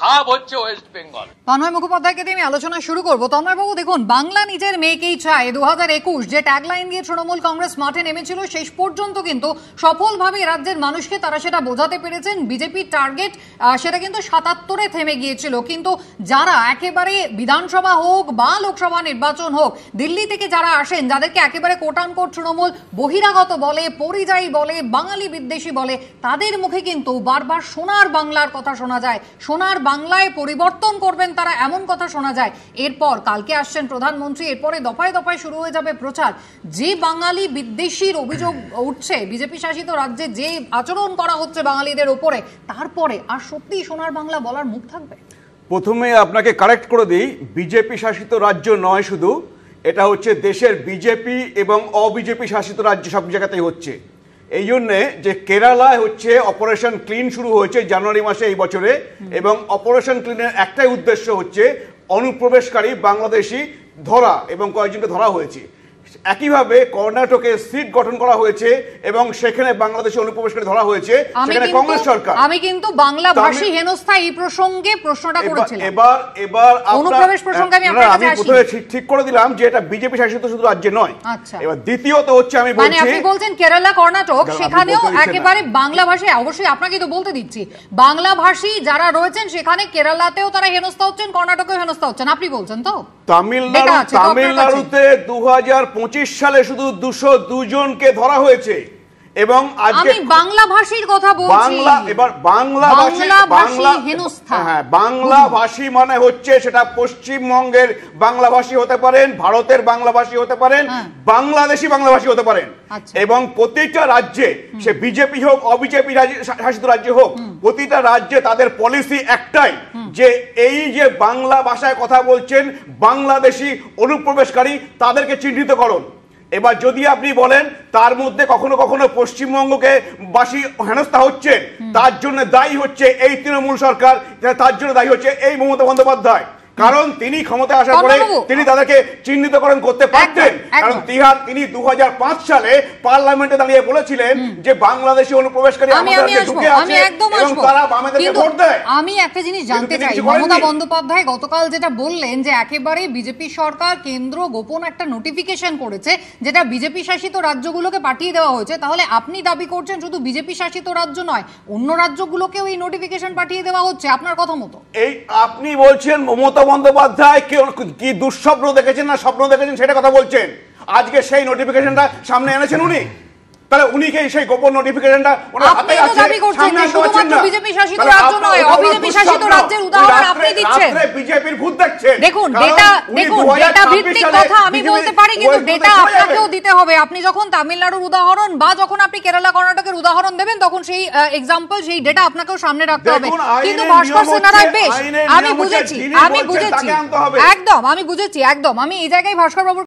Hub হচ্ছে West Bengal. Tanmoy মুখোপাধ্যায়কে দিয়ে আমি আলোচনা শুরু করবো। তন্ময়বাবু দেখুন, বাংলা নিজের মেয়েকেই চায় 2021 যে ট্যাগলাইন দিয়ে তৃণমূল কংগ্রেস মাঠে নেমেছিল, শেষ পর্যন্ত কিন্তু সফলভাবে রাজ্যের মানুষকে তারা সেটা বোঝাতে পেরেছেন। বিজেপির টার্গেট সেটা কিন্তু 77-এ থেমে গিয়েছিল, কিন্তু যারা একেবারে বিধানসভা হোক বা লোকসভা নির্বাচন হোক, দিল্লি থেকে যারা আসেন, যাদেরকে একেবারে কোটানকোট তৃণমূল বহিরাগত বলে, পরিযায়ী বলে, বাঙালি বিদ্বেষী বলে, তাদের মুখে কিন্তু বারবার সোনার বাংলার কথা শোনা যায়। সোনার বাংলায় পরিবর্তন করবেন তারা, এমন কথা শোনা যায়। এরপর কালকে আসছেন প্রধানমন্ত্রী, এরপরে দফায় দফায় শুরু হয়ে যাবে প্রচার। যে বাঙালি বিদ্বেষীর অভিযোগ উঠছে, বিজেপি শাসিত রাজ্যে যে আচরণ করা হচ্ছে বাঙালিদের উপরে, তারপরে আর সত্যি সোনার বাংলা বলার মুখ থাকবে? প্রথমে আপনাকে কারেক্ট করে দিই, বিজেপি শাসিত রাজ্য নয় শুধু, এটা হচ্ছে দেশের বিজেপি এবং অবিজেপি শাসিত রাজ্য সব জায়গাতেই হচ্ছে। এই জন্যে যে কেরালায় হচ্ছে অপারেশন ক্লিন শুরু হয়েছে জানুয়ারি মাসে এই বছরে, এবং অপারেশন ক্লিনের একটাই উদ্দেশ্য হচ্ছে অনুপ্রবেশকারী বাংলাদেশি ধরা, এবং কয়েকজনকে ধরা হয়েছে। একইভাবে কর্ণাটকে সিট গঠন করা হয়েছে এবং সেখানে বাংলাদেশি অনুপ্রবেশকারী ধরা হয়েছে, সেখানে কংগ্রেস সরকার। আমি কিন্তু বাংলা ভাষী হেনস্থা এই প্রসঙ্গে প্রশ্নটা করেছিলাম। এবার অনুপ্রবেশ প্রসঙ্গে আমি প্রথমে ঠিক করে দিলাম যে এটা বিজেপি শাসিত শুধু রাজ্যে নয়। আচ্ছা, এবার দ্বিতীয়ত হচ্ছে আমি বলছি, আপনি বলছেন কেরালা কর্ণাটক, সেখানেও একেবারে বাংলা ভাষী, অবশ্যই আপনাকে তো বলতে দিচ্ছি, বাংলা ভাষী যারা রয়েছেন সেখানে কেরালাতেও তারা হেনস্থা হচ্ছেন, কর্ণাটকেও হেনস্থা হচ্ছেন, আপনি বলছেন তো? তামিলনাড়ুতে 2025 সালে শুধু 202 জনকে ধরা হয়েছে, এবং আজকে আমি বাংলা ভাষীর কথা বলছি। এবার বাংলা হেনস্থা, হ্যাঁ, বাংলা ভাষী মানে হচ্ছে সেটা পশ্চিমবঙ্গের বাংলা ভাষী হতে পারেন, ভারতের বাংলা ভাষী হতে পারেন, বাংলাদেশি বাংলা ভাষী হতে পারেন। এবং প্রতিটা রাজ্যে, সে বিজেপি হোক অবিজেপি শাসিত রাজ্য হোক, প্রতিটা রাজ্যে তাদের পলিসি একটাই, যে এই যে বাংলা ভাষায় কথা বলছেন বাংলাদেশি অনুপ্রবেশকারী, তাদেরকে চিহ্নিত করুন। এবার যদি আপনি বলেন তার মধ্যে কখনো কখনো পশ্চিমবঙ্গকে বাসী হেনস্থা হচ্ছে, তার জন্য দায়ী হচ্ছে এই তৃণমূল সরকার, তার জন্য দায়ী হচ্ছে এই মমতা বন্দ্যোপাধ্যায়। কারণ তিনি ক্ষমতায় আসার পরে তিনি তাদেরকে চিহ্নিতকরণ করতে পারতেন। কারণ তিনি 2005 সালে পার্লামেন্টে দাঁড়িয়ে বলেছিলেন যে বাংলাদেশি অনুপ্রবেশকারী আমাদের ঢুকে আছে এবং তারা বামেদেরকে ভোট দেয়। আমি একটা জিনিস জানতে চাই, মমতা বন্দ্যোপাধ্যায় গতকাল যেটা বললেন যে একেবারে বিজেপি সরকার কেন্দ্র গোপন একটা নোটিফিকেশন করেছে, যেটা বিজেপি শাসিত রাজ্যগুলোকে পাঠিয়ে দেওয়া হয়েছে। তাহলে আপনি দাবি করছেন শুধু বিজেপি শাসিত রাজ্য নয়, অন্য রাজ্যগুলোকেও এই নোটিফিকেশন পাঠিয়ে দেওয়া হচ্ছে আপনার কথা মতো? এই আপনি বলছেন মমতা বন্দ্যোপাধ্যায় কি দুঃস্বপ্ন দেখেছেন না স্বপ্ন দেখেছেন সেটা কথা বলছেন। আজকে সেই নোটিফিকেশনটা সামনে এনেছেন উনি, তাহলে উনি কি সেই গোপন নোটিফিকেশনটা ওনার হাতে আছে? সামনে আসতে পারছেন না। বিজেপি শাসিত রাজ্য নয়, অবিজেপি শাসিত রাজ্যের উদাহরণ আপনি দিচ্ছেন। আপনি বিজেপির ভূত দেখছেন। দেখুন ডেটা ভিত্তিক কথা আমি বলতে পারি, কিন্তু ডেটা আপনাকেও দিতে হবে। আপনি যখন তামিলনাড়ুর উদাহরণ বা যখন আপনি কেরালা কর্ণাটকের উদাহরণ দেবেন, তখন সেই এক্সাম্পল, সেই ডেটা আপনাকেও সামনে রাখতে হবে। কিন্তু ভাস্কর সেনারায় বেশ আমি বুঝেছি একদম, আমি বুঝেছি একদম। আমি এই জায়গায় ভাস্কর বাবুর